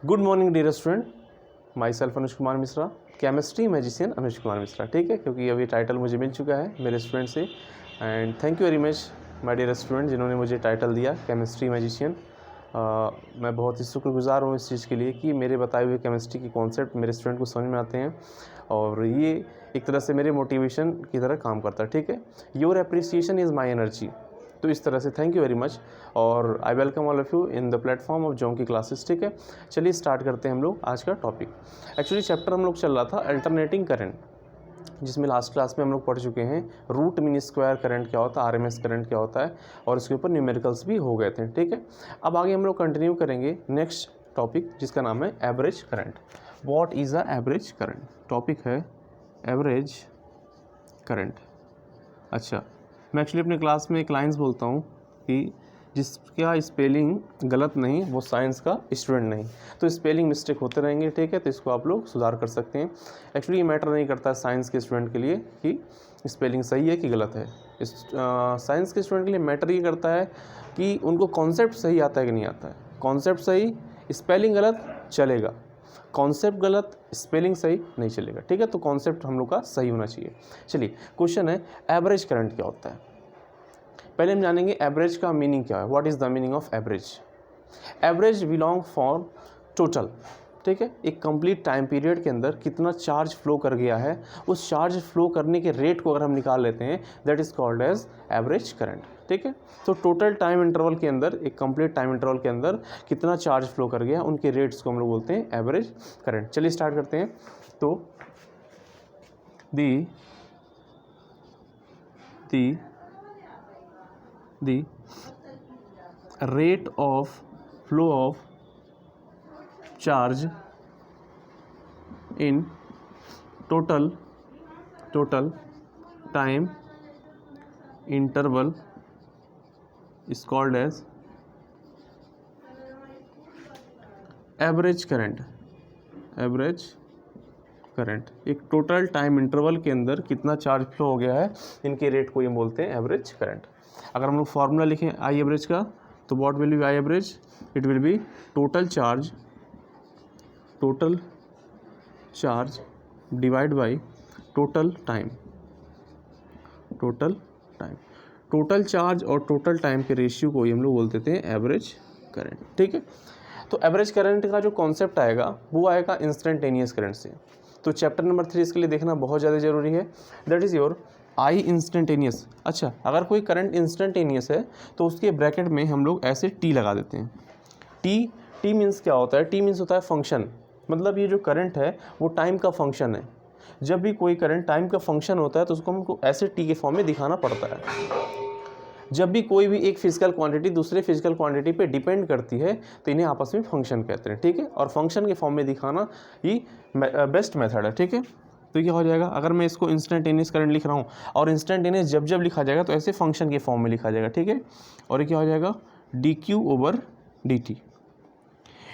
Good morning dear student, my self Anuj Kumar Mishra, chemistry magician Anuj Kumar Mishra. ठीक है, क्योंकि अभी टाइटल मुझे मिल चुका है मेरे स्टूडेंट से। And thank you very much my dear student जिन्होंने मुझे टाइटल दिया केमिस्ट्री मैजिशियन। मैं बहुत ही शुक्रगुजार हूँ इस चीज़ के लिए कि मेरे बताए हुए केमिस्ट्री के कॉन्सेप्ट मेरे स्टूडेंट को समझ में आते हैं और ये एक तरह से मेरे मोटिवेशन की तरह काम करता है। ठीक है, your appreciation is my energy. तो इस तरह से थैंक यू वेरी मच और I welcome all of you in the platform of जोंकी क्लासेस। ठीक है, चलिए स्टार्ट करते हैं हम लोग आज का टॉपिक। एक्चुअली चैप्टर हम लोग चल रहा था अल्टरनेटिंग करंट, जिसमें लास्ट क्लास में हम लोग पढ़ चुके हैं रूट मीन स्क्वायर करंट क्या होता है, आरएमएस करंट क्या होता है, और इसके ऊपर न्यूमेरिकल्स भी हो गए थे। ठीक है, अब आगे हम लोग कंटिन्यू करेंगे नेक्स्ट टॉपिक जिसका नाम है average current. What is a average current? Topic है एवरेज करंट। अच्छा, मैं एक्चुअली अपने क्लास में एक लाइन्स बोलता हूँ कि जिसका स्पेलिंग गलत नहीं वो साइंस का स्टूडेंट नहीं। तो स्पेलिंग मिस्टेक होते रहेंगे। ठीक है, तो इसको आप लोग सुधार कर सकते हैं। एक्चुअली ये मैटर नहीं करता है साइंस के स्टूडेंट के लिए कि स्पेलिंग सही है कि गलत है। साइंस के स्टूडेंट के लिए मैटर ये करता है कि उनको कॉन्सेप्ट सही आता है कि नहीं आता है। कॉन्सेप्ट सही, स्पेलिंग गलत चलेगा, कॉन्सेप्ट गलत, स्पेलिंग सही नहीं चलेगा। ठीक है, तो कॉन्सेप्ट हम लोग का सही होना चाहिए। चलिए, क्वेश्चन है एवरेज करंट क्या होता है। पहले हम जानेंगे एवरेज का मीनिंग क्या है। What is the meaning of average? Average belong for total. ठीक है, एक कंप्लीट टाइम पीरियड के अंदर कितना चार्ज फ्लो कर गया है, उस चार्ज फ्लो करने के रेट को अगर हम निकाल लेते हैं that is called as average current. ठीक है, तो टोटल टाइम इंटरवल के अंदर, एक कंप्लीट टाइम इंटरवल के अंदर कितना चार्ज फ्लो कर गया, उनके रेट्स को हम लोग बोलते हैं एवरेज करंट। चलिए स्टार्ट करते हैं। तो the rate of flow of charge in total time interval is called as average current। एक टोटल टाइम इंटरवल के अंदर कितना चार्ज फ्लो हो गया है, इनके रेट को ये बोलते हैं एवरेज करंट। अगर हम लोग फार्मूला लिखें आई एवरेज का, तो what will be I average? It will be total charge divide by total time. Total charge और टोटल टाइम के रेशियो को हम लोग बोल देते हैं एवरेज करंट। ठीक है, तो एवरेज करंट का जो कॉन्सेप्ट आएगा वो आएगा इंस्टेंटेनियस करंट से। तो चैप्टर नंबर 3 इसके लिए देखना बहुत ज़्यादा ज़रूरी है। That is your I instantaneous. अच्छा, अगर कोई करंट इंस्टेंटेनियस है तो उसके ब्रैकेट में हम लोग ऐसे टी लगा देते हैं। टी मीन्स क्या होता है? टी मीन्स होता है फंक्शन। मतलब ये जो करंट है वो टाइम का फंक्शन है। जब भी कोई करंट टाइम का फंक्शन होता है तो उसको हमको ऐसे टी के फॉर्म में दिखाना पड़ता है। जब भी कोई भी एक फिजिकल क्वांटिटी दूसरे फिजिकल क्वांटिटी पे डिपेंड करती है तो इन्हें आपस में फंक्शन कहते हैं। ठीक है, और फंक्शन के फॉर्म में दिखाना ही बेस्ट मेथड है। ठीक है, तो क्या हो जाएगा, अगर मैं इसको इंस्टेंटेनियस करंट लिख रहा हूँ और इंस्टेंटेनियस जब लिखा जाएगा तो ऐसे फंक्शन के फॉर्म में लिखा जाएगा। ठीक है, और ये क्या हो जाएगा, D Q over d T.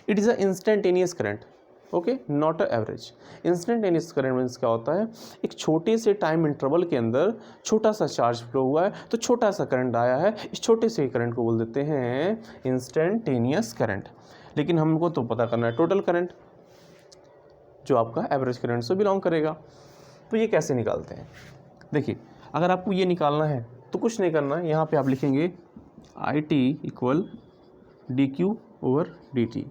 It is a instantaneous current, okay, not a average. Instantaneous current means क्या होता है, एक छोटे से टाइम इंटरवल के अंदर छोटा सा चार्ज फ्लो हुआ है तो छोटा सा करंट आया है, इस छोटे से करंट को बोल देते हैं इंस्टेंटेनियस करंट। लेकिन हमको तो पता करना है टोटल करंट जो आपका एवरेज करंट से बिलोंग करेगा। तो ये कैसे निकालते हैं? देखिए, अगर आपको ये निकालना है तो कुछ नहीं करना है, यहाँ पे आप लिखेंगे I T equal D Q over d T.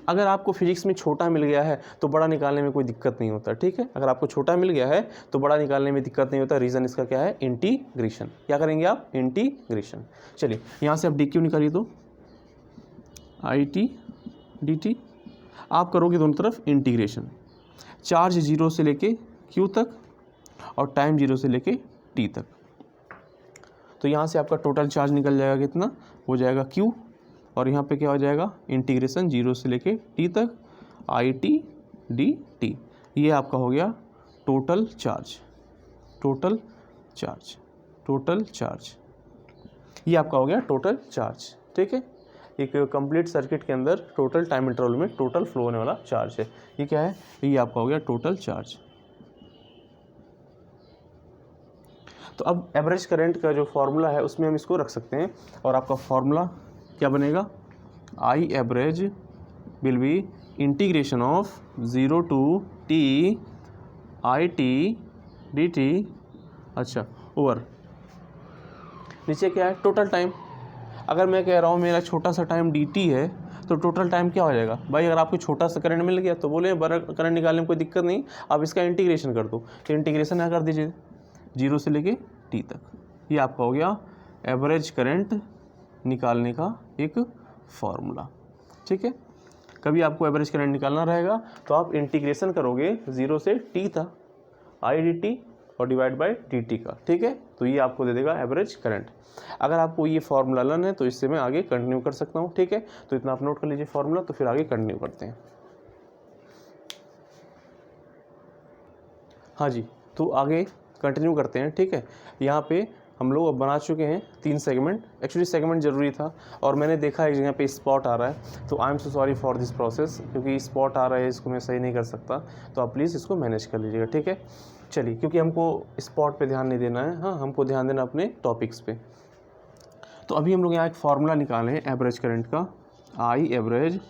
अगर आपको फिजिक्स में छोटा मिल गया है तो बड़ा निकालने में कोई दिक्कत नहीं होता। ठीक है, अगर आपको छोटा मिल गया है तो बड़ा निकालने में दिक्कत नहीं होता। रीज़न इसका क्या है, इंटीग्रेशन। क्या करेंगे आप, इंटीग्रेशन। चलिए, यहाँ से आप डी क्यू निकालिए, तो आई टी डी टी आप करोगे दोनों तरफ इंटीग्रेशन। चार्ज 0 से लेके क्यू तक और टाइम 0 से लेके टी तक। तो यहाँ से आपका टोटल चार्ज निकल जाएगा, कितना हो जाएगा क्यू, और यहाँ पे क्या हो जाएगा, इंटीग्रेशन 0 से लेके टी तक आई टी डी टी। ये आपका हो गया टोटल चार्ज। ये आपका हो गया टोटल चार्ज। ठीक है, एक कंप्लीट सर्किट के अंदर टोटल टाइम इंटरवल में टोटल फ्लो होने वाला चार्ज है। ये क्या है, ये आपका हो गया टोटल चार्ज। तो अब एवरेज करंट का जो फॉर्मूला है उसमें हम इसको रख सकते हैं, और आपका फॉर्मूला क्या बनेगा, I average will be integration of 0 to t I t d t, अच्छा, ओवर नीचे क्या है टोटल टाइम। अगर मैं कह रहा हूँ मेरा छोटा सा टाइम dt है तो टोटल टाइम क्या हो जाएगा भाई, अगर आपको छोटा सा करंट मिल गया तो बोले बड़ा करंट निकालने में कोई दिक्कत नहीं, आप इसका इंटीग्रेशन कर दो। तो इंटीग्रेशन क्या कर दीजिए 0 से लेके t तक, ये आपका हो गया एवरेज करंट निकालने का एक फॉर्मूला। ठीक है, कभी आपको एवरेज करंट निकालना रहेगा तो आप इंटीग्रेशन करोगे 0 से t था आई डी टी और डिवाइड बाई डी टी का। ठीक है, तो ये आपको दे देगा एवरेज करंट। अगर आपको ये फार्मूला लर्न है तो इससे मैं आगे कंटिन्यू कर सकता हूँ। ठीक है, तो इतना आप नोट कर लीजिए फार्मूला, तो फिर आगे कंटिन्यू करते हैं। हाँ जी, तो आगे कंटिन्यू करते हैं। ठीक है, यहाँ पे हम लोग अब बना चुके हैं 3 सेगमेंट। एक्चुअली सेगमेंट ज़रूरी था और मैंने देखा एक जगह पे स्पॉट आ रहा है, तो I am so sorry for this process, क्योंकि स्पॉट आ रहा है इसको मैं सही नहीं कर सकता, तो आप प्लीज़ इसको मैनेज कर लीजिएगा। ठीक है, चलिए, क्योंकि हमको स्पॉट पे ध्यान नहीं देना है, हाँ हमको ध्यान देना अपने टॉपिक्स पे। तो अभी हम लोग यहाँ एक फार्मूला निकाले हैं एवरेज करंट का, I average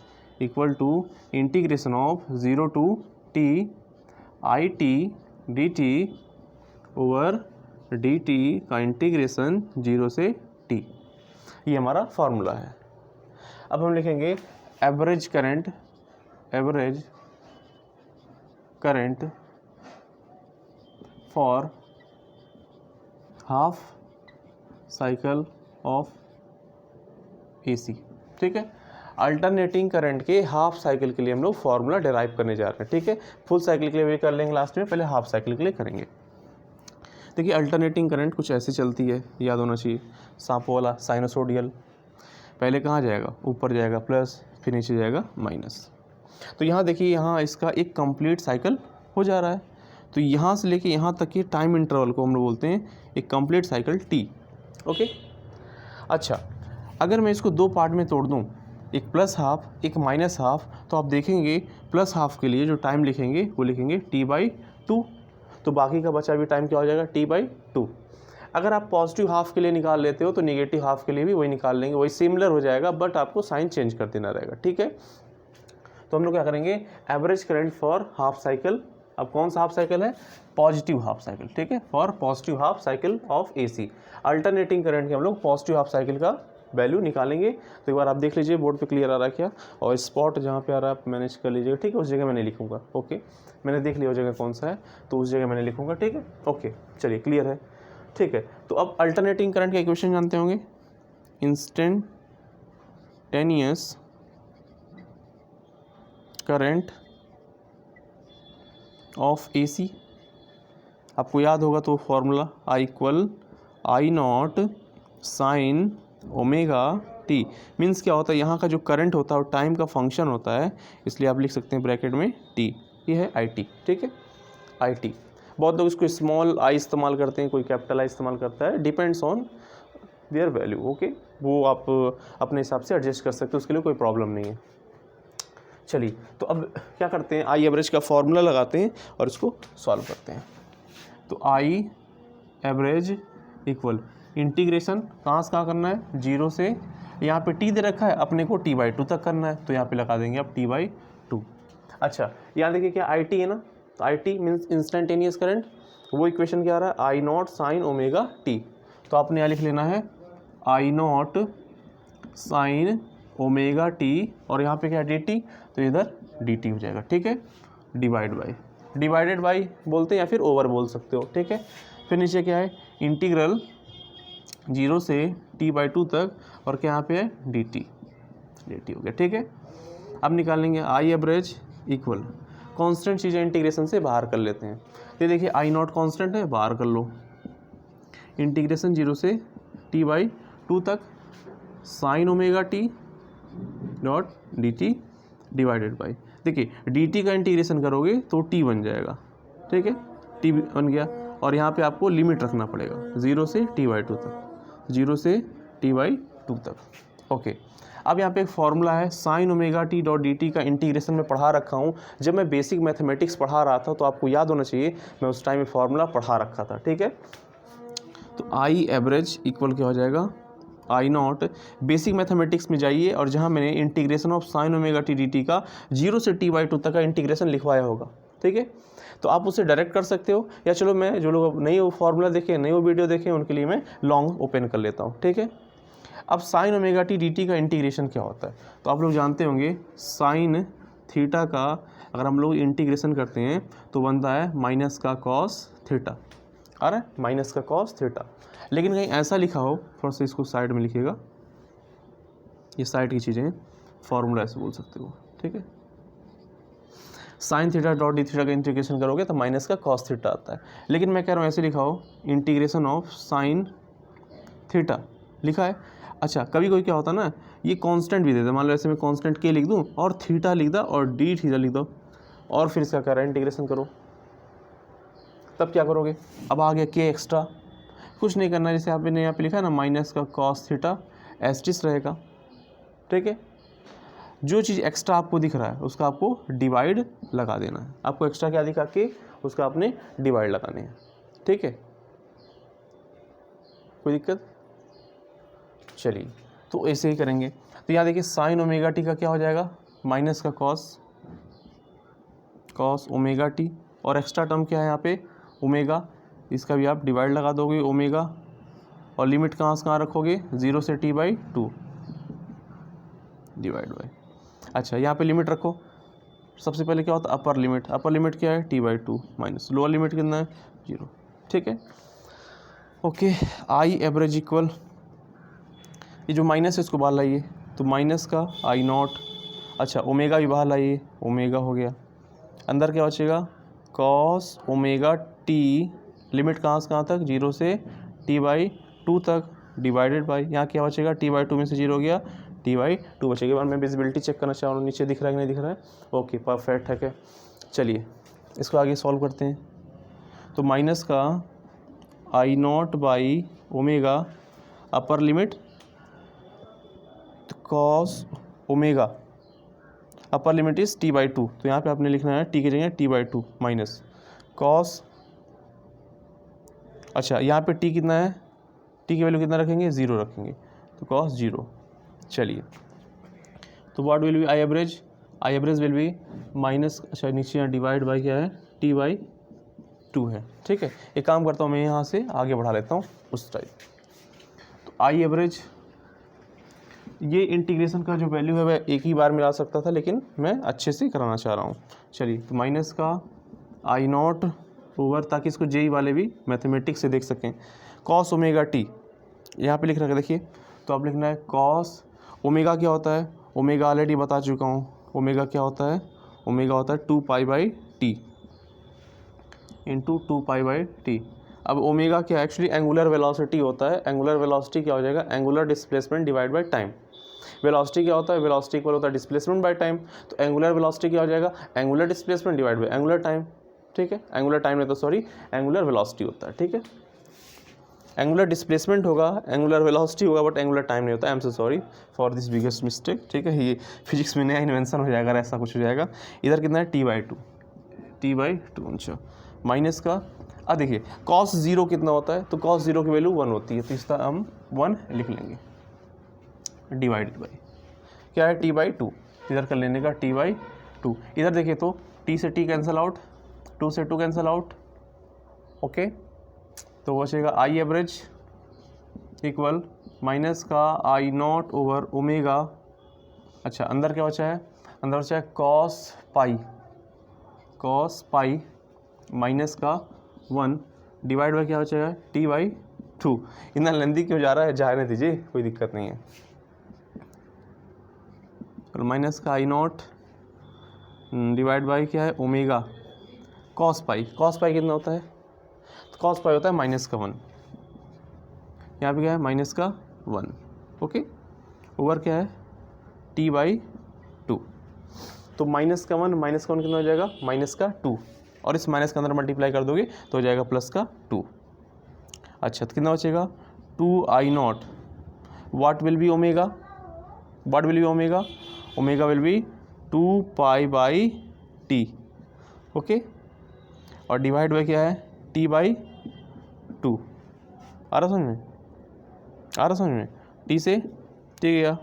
equal to integration of 0 to t I t d t over d t का इंटीग्रेशन 0 से t, ये हमारा फार्मूला है। अब हम लिखेंगे average current for half cycle of AC। ठीक है, अल्टरनेटिंग करंट के हाफ साइकिल के लिए हम लोग फार्मूला डिराइव करने जा रहे हैं। ठीक है, फुल साइकिल के लिए भी कर लेंगे लास्ट में, पहले हाफ साइकिल के लिए करेंगे। देखिए, अल्टरनेटिंग करंट कुछ ऐसे चलती है, याद होना चाहिए, सांपों वाला साइनोसोडियल, पहले कहाँ जाएगा, ऊपर जाएगा प्लस, फिर नीचे जाएगा माइनस। तो यहाँ देखिए, यहाँ इसका एक कंप्लीट साइकिल हो जा रहा है, तो यहाँ से लेके यहाँ तक के टाइम इंटरवल को हम लोग बोलते हैं एक कंप्लीट साइकिल t। ओके, अच्छा, अगर मैं इसको 2 पार्ट में तोड़ दूँ, एक प्लस हाफ एक माइनस हाफ, तो आप देखेंगे प्लस हाफ के लिए जो टाइम लिखेंगे वो लिखेंगे t/2, तो बाकी का बचा भी टाइम क्या हो जाएगा t/2। अगर आप पॉजिटिव हाफ के लिए निकाल लेते हो तो नेगेटिव हाफ के लिए भी वही निकाल लेंगे, वही सिमिलर हो जाएगा, बट आपको साइन चेंज कर देना रहेगा। ठीक है, तो हम लोग क्या करेंगे, average current for half cycle, अब कौन सा हाफ साइकिल है, पॉजिटिव हाफ साइकिल। ठीक है, for positive half cycle of AC, alternating current के हम लोग पॉजिटिव हाफ साइकिल का वैल्यू निकालेंगे। तो एक बार आप देख लीजिए बोर्ड पे क्लियर आ रहा है क्या, और स्पॉट जहाँ पे आ रहा है आप मैनेज कर लीजिएगा। ठीक है, उस जगह मैंने लिखूंगा। ओके, मैंने देख लिया उस जगह कौन सा है, तो उस जगह मैंने लिखूंगा। ठीक है, ओके, चलिए क्लियर है। ठीक है, तो अब अल्टरनेटिंग करंट का इक्वेशन जानते होंगे, इंस्टेंटेनियस करंट ऑफ AC, आपको याद होगा तो formula I=I0 sine omega t, means क्या होता है, यहाँ का जो करंट होता है वो टाइम का फंक्शन होता है, इसलिए आप लिख सकते हैं ब्रैकेट में t, ये है IT। ठीक है, IT, बहुत लोग इसको स्मॉल i इस्तेमाल करते हैं, कोई कैपिटल I इस्तेमाल करता है, depends on their value. Okay, वो आप अपने हिसाब से एडजस्ट कर सकते हो, उसके लिए कोई प्रॉब्लम नहीं है। चलिए, तो अब क्या करते हैं, आई एवरेज का फॉर्मूला लगाते हैं और इसको सॉल्व करते हैं। तो आई एवरेज इक्वल इंटीग्रेशन कहाँ से कहाँ करना है, 0 से, यहाँ पे t दे रखा है, अपने को t/2 तक करना है, तो यहाँ पे लगा देंगे आप t/2। अच्छा, यहाँ देखिए क्या IT है ना, तो IT मीन्स इंस्टेंटेनियस करंट, वो इक्वेशन क्या आ रहा है, I0 साइन ओमेगा t, तो आपने यहाँ लिख लेना है I0 साइन ओमेगा t, और यहाँ पे क्या dt, तो इधर dt हो जाएगा। ठीक है, डिवाइडेड बाई बोलते हैं या फिर ओवर बोल सकते हो। ठीक है, फिर नीचे क्या है, इंटीग्रल 0 से t/2 तक, और क्या यहाँ पे है dt हो गया। ठीक है, अब निकालेंगे आई एवरेज इक्वल, कांस्टेंट चीज़ें इंटीग्रेशन से बाहर कर लेते हैं। ये देखिए I0 कांस्टेंट है, बाहर कर लो, इंटीग्रेशन 0 से t/2 तक sine omega t dot dt divided by, देखिए dt का इंटीग्रेशन करोगे तो t बन जाएगा। ठीक है, t बन गया, और यहाँ पे आपको लिमिट रखना पड़ेगा 0 से t/2 तक, 0 से t/2 तक। ओके, अब यहाँ पे एक फॉर्मूला है sine omega t dot dt का इंटीग्रेशन में पढ़ा रखा हूँ, जब मैं बेसिक मैथमेटिक्स पढ़ा रहा था तो आपको याद होना चाहिए, मैं उस टाइम में फार्मूला पढ़ा रखा था। ठीक है, तो आई एवरेज इक्वल क्या हो जाएगा, आई नॉट, बेसिक मैथमेटिक्स में जाइए और जहाँ मैंने integration of sine omega T d t का 0 से t/2 तक का इंटीग्रेशन लिखवाया होगा, ठीक है। तो आप उसे डायरेक्ट कर सकते हो, या चलो मैं जो लोग नहीं वो फॉर्मूला देखें, नहीं वो वीडियो देखें, उनके लिए मैं लॉन्ग ओपन कर लेता हूँ, ठीक है। अब sine omega T d t का इंटीग्रेशन क्या होता है, तो आप लोग जानते होंगे साइन थीटा का अगर हम लोग इंटीग्रेशन करते हैं तो बनता है माइनस का कॉस थीटा, आ रहा है माइनस का कॉस थीटा। लेकिन कहीं ऐसा लिखा हो, थोड़ा सा इसको साइड में लिखिएगा, ये साइड की चीज़ें हैं, फॉर्मूला ऐसे बोल सकते हो, ठीक है। Sine theta dot D theta का इंटीग्रेशन करोगे तो माइनस का कॉस थीटा आता है। लेकिन मैं कह रहा हूँ ऐसे लिखा हो, इंटीग्रेशन ऑफ साइन थीटा लिखा है। अच्छा, कभी कोई क्या होता है ना, ये कांस्टेंट भी दे दे, मान लो ऐसे मैं कांस्टेंट के लिख दूँ और थीटा लिख दा और डी थीटा लिख दो और फिर इसका क्या रहा है इंटीग्रेशन करो, तब क्या करोगे, अब आ गया के एक्स्ट्रा, कुछ नहीं करना, जैसे आपने यहाँ पे लिखा है ना माइनस का कॉस थीटा एस्टिस रहेगा, ठीक है। जो चीज़ एक्स्ट्रा आपको दिख रहा है उसका आपको डिवाइड लगा देना है, आपको एक्स्ट्रा क्या दिखा के उसका आपने डिवाइड लगाने हैं, ठीक है। कोई दिक्कत, चलिए तो ऐसे ही करेंगे। तो यहाँ देखिए साइन ओमेगा टी का क्या हो जाएगा, माइनस का कॉस ओमेगा टी, और एक्स्ट्रा टर्म क्या है यहाँ पे ओमेगा, इसका भी आप डिवाइड लगा दोगे ओमेगा, और लिमिट कहाँ से कहाँ रखोगे 0 से t/2 डिवाइड बाई, अच्छा यहाँ पे लिमिट रखो। सबसे पहले क्या होता है अपर लिमिट क्या है t/2 माइनस लोअर लिमिट कितना है 0, ठीक है। ओके, आई एवरेज इक्वल, ये जो माइनस है इसको बाहर लाइए, तो माइनस का आई नॉट, अच्छा ओमेगा भी बाहर लाइए, ओमेगा हो गया, अंदर क्या बचेगा कॉस ओमेगा टी, लिमिट कहाँ से कहाँ तक 0 से t/2 तक डिवाइडेड बाई, यहाँ क्या बचेगा t/2 में से 0 हो गया t/2 बचेगा। बार मैं विजिबिलिटी चेक करना चाह रहा हूँ, नीचे दिख रहा है कि नहीं दिख रहा है, ओके परफेक्ट है क्या। चलिए इसको आगे सॉल्व करते हैं। तो माइनस का I naught by omega, upper limit cos omega, upper limit is t/2, तो यहाँ पे आपने लिखना है t की जगह t/2 माइनस कॉस, अच्छा यहाँ पे t कितना है, t की वैल्यू कितना रखेंगे 0 रखेंगे, तो कॉस 0। चलिए तो what will be I average will be minus, अच्छा नीचे यहाँ डिवाइड बाई क्या है t/2 है, ठीक है। एक काम करता हूँ मैं यहाँ से आगे बढ़ा लेता हूँ उस टाइप। तो आई एवरेज, ये इंटीग्रेशन का जो वैल्यू है वह एक ही बार मिला सकता था, लेकिन मैं अच्छे से कराना चाह रहा हूँ। चलिए तो माइनस का आई नॉट ओवर, ताकि इसको जेई वाले भी मैथमेटिक्स से देख सकें, कॉस ओमेगा टी यहाँ पे लिख रखा है देखिए, तो आप लिखना है कॉस ओमेगा क्या होता है, ओमेगा ऑलरेडी बता चुका हूँ, ओमेगा क्या होता है, ओमेगा होता है 2π/t इंटू 2π/t। अब ओमेगा क्या एक्चुअली एंगुलर वेलोसिटी होता है, एंगुलर वेलोसिटी क्या हो जाएगा angular displacement divide by time. Velocity क्या होता है, वेलोसिटी इक्वल होता है डिस्प्लेसमेंट बाय टाइम, तो एंगुलर वेलोसिटी क्या हो जाएगा angular displacement divide by angular time, ठीक है। एंगुलर टाइम नहीं तो सॉरी एंगुलर वेलोसिटी होता है, ठीक है। एंगुलर डिस्प्लेसमेंट होगा, एंगुलर वेलोसिटी होगा, बट एंगुलर टाइम नहीं होता। I am so sorry for this biggest mistake, ठीक है। ये फिजिक्स में नया इन्वेंशन हो जाएगा, ऐसा कुछ हो जाएगा। इधर कितना है t/2 अच्छा माइनस का, अब देखिए cos 0 कितना होता है, तो cos 0 की वैल्यू 1 होती है, तो इसका हम 1 लिख लेंगे डिवाइडेड बाई क्या है t/2, इधर कर लेने का t/2। इधर देखिए तो t से t कैंसिल आउट, 2 से 2 कैंसिल आउट, ओके। तो बचेगा आई एवरेज इक्वल माइनस का आई नॉट ओवर ओमेगा, अच्छा अंदर क्या बचा है, अंदर बचा है कॉस पाई माइनस का 1 डिवाइड बाई क्या बचेगा t/2। इतना लेंदी क्यों जा रहा है, जाने दीजिए कोई दिक्कत नहीं है। तो माइनस का आई नॉट डिवाइड बाई क्या है ओमेगा कॉस पाई कितना होता है, तो कॉस पाई होता है माइनस का 1, यहाँ पे क्या है माइनस का 1, ओके। ओवर क्या है t/2, तो माइनस का 1 कितना हो जाएगा माइनस का 2, और इस माइनस के अंदर मल्टीप्लाई कर दोगे तो हो जाएगा प्लस का 2। अच्छा तो कितना बचेगा 2i0, what will B omega, omega will be 2π/t, okay. और डिवाइड बाई क्या है t/2, आ रहा समझ में, टी से टी गया,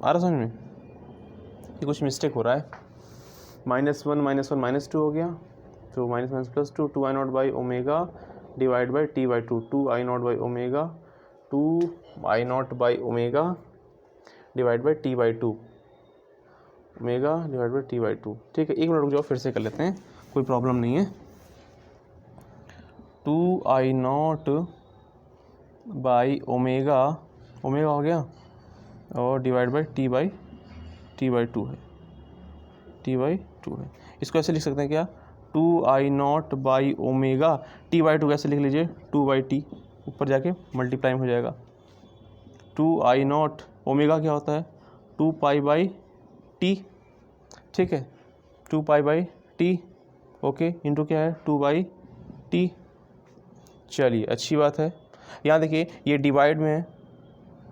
आ रहा समझ में? ये कुछ मिस्टेक हो रहा है, -1 -1 -2 हो गया, तो -+2 2i0/ओमेगा डिवाइड बाई t/2 2i0/ओमेगा 2i0/ओमेगा divide by t/2 omega divide by t/2। ठीक है, 1 मिनट रुक जाओ, फिर से कर लेते हैं, कोई प्रॉब्लम नहीं है। 2i0/ओमेगा ओमेगा हो गया और डिवाइड बाई t/2 है, t/2 है। इसको ऐसे लिख सकते हैं क्या, 2i0/ओमेगा t/2 कैसे लिख लीजिए, 2/t, ऊपर जाके मल्टीप्लाई हो जाएगा। 2i0 ओमेगा क्या होता है, 2π/t, ठीक है, 2π/t, ओके, इंटू क्या है 2/t। चलिए अच्छी बात है। यहाँ देखिए ये डिवाइड में है,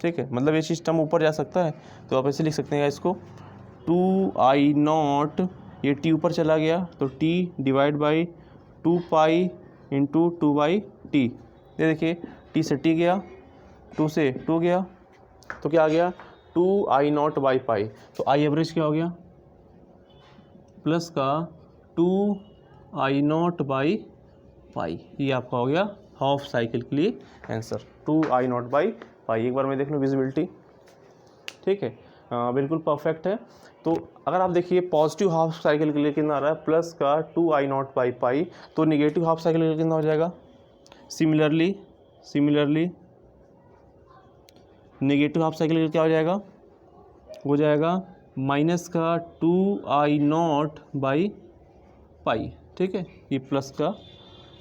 ठीक है, मतलब ये सिस्टम ऊपर जा सकता है, तो आप ऐसे लिख सकते हैं इसको 2i0, ये t ऊपर चला गया तो t divide by 2π into 2/t। ये देखिए t से t गया, 2 से 2 गया, तो क्या आ गया 2i0/π। तो आई एवरेज क्या हो गया, प्लस का 2i0/π, ये आपका हो गया हाफ साइकिल के लिए आंसर 2i0/π। एक बार मैं देख लूँ विजिबिलिटी, ठीक है, बिल्कुल परफेक्ट है। तो अगर आप देखिए पॉजिटिव हाफ साइकिल के लिए कितना आ रहा है, प्लस का 2i0/π, तो निगेटिव हाफ साइकिल के लिए कितना हो जाएगा, सिमिलरली नेगेटिव हाफ साइकिल के लिए क्या हो जाएगा, हो जाएगा माइनस का 2i0/π, ठीक है, ये प्लस का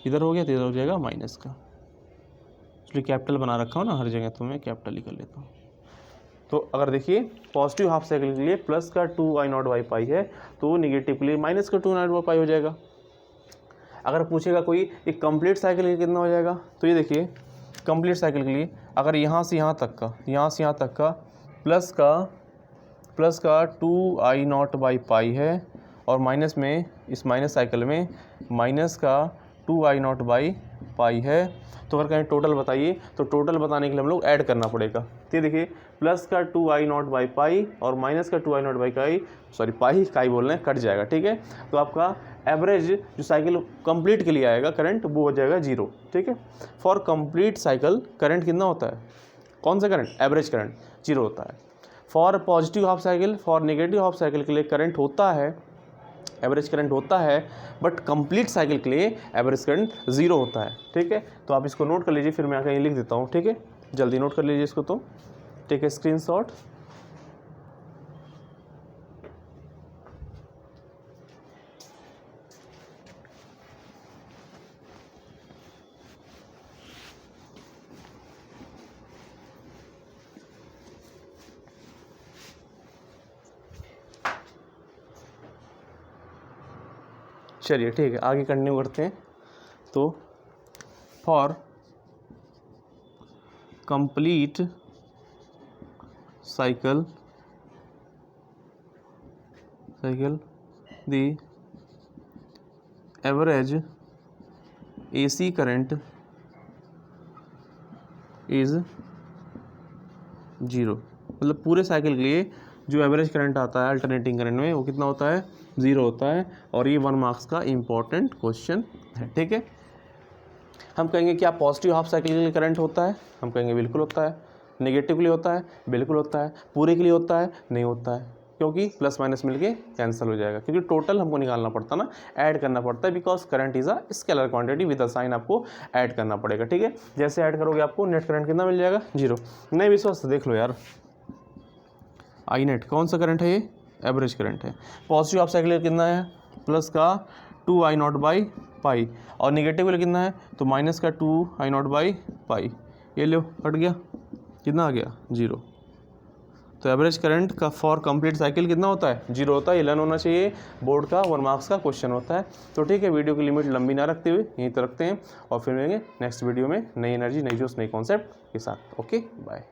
इधर हो गया तो इधर हो जाएगा माइनस का, इसलिए कैपिटल बना रखा हूँ ना हर जगह, तो मैं कैपिटल ही कर लेता हूँ। तो अगर देखिए पॉजिटिव हाफ साइकिल के लिए प्लस का 2i0/π है, तो निगेटिव के लिए माइनस का 2i0/π हो जाएगा। अगर पूछेगा कोई एक कंप्लीट साइकिल के लिए कितना हो जाएगा, तो ये देखिए कंप्लीट साइकिल के लिए अगर यहाँ से यहाँ तक का प्लस का 2i0/π है, और माइनस में इस माइनस साइकिल में माइनस का 2i0/π है, तो अगर कहीं टोटल बताइए, तो टोटल बताने के लिए हम लोग ऐड करना पड़ेगा। तो ये देखिए प्लस का 2i0/π और माइनस का 2i0/π, सॉरी पाई बोल रहे हैं, कट जाएगा, ठीक है। तो आपका एवरेज जो साइकिल कंप्लीट के लिए आएगा करंट, वो हो जाएगा 0, ठीक है। फॉर कंप्लीट साइकिल करंट कितना होता है, कौन सा करंट, एवरेज करंट 0 होता है। For positive half cycle, for negative half cycle के लिए करंट होता है, एवरेज करंट होता है, बट कंप्लीट साइकिल के लिए एवरेज करंट 0 होता है, ठीक है। तो आप इसको नोट कर लीजिए, फिर मैं कहीं लिख देता हूँ, ठीक है, जल्दी नोट कर लीजिए इसको, तो टेक ए स्क्रीनशॉट। चलिए ठीक है, आगे कंटिन्यू करते हैं। तो for complete cycle the average AC current is 0, मतलब पूरे साइकिल के लिए जो एवरेज करंट आता है अल्टरनेटिंग करंट में, वो कितना होता है, 0 होता है। और ये 1 मार्क्स का इंपॉर्टेंट क्वेश्चन है, ठीक है। हम कहेंगे क्या पॉजिटिव हाफ साइकिल के लिए करंट होता है, हम कहेंगे बिल्कुल होता है। नेगेटिव के लिए होता है, बिल्कुल होता है। पूरे के लिए होता है, नहीं होता है, क्योंकि प्लस माइनस मिलके कैंसिल हो जाएगा, क्योंकि टोटल हमको निकालना पड़ता ना, ऐड करना पड़ता है, because current is a scalar quantity with a sign, आपको ऐड करना पड़ेगा, ठीक है। जैसे ऐड करोगे आपको नेट करंट कितना मिल जाएगा, 0। नहीं विश्वास देख लो यार, आई नेट कौन सा करंट है, ये एवरेज करंट है। पॉजिटिव हाफ साइकिल कितना है, प्लस का 2i0/π, और निगेटिव के लिए कितना है, तो माइनस का 2i0/π। ये लो हट गया, कितना आ गया, 0। तो एवरेज करंट का फॉर कंप्लीट साइकिल कितना होता है, 0 होता है। ये लर्न होना चाहिए, बोर्ड का 1 मार्क्स का क्वेश्चन होता है। तो ठीक है, वीडियो की लिमिट लंबी ना रखते हुए यहीं तक रखते हैं, और फिर मिलेंगे नेक्स्ट वीडियो में नई एनर्जी, नई जोश, नई कॉन्सेप्ट के साथ। Okay bye.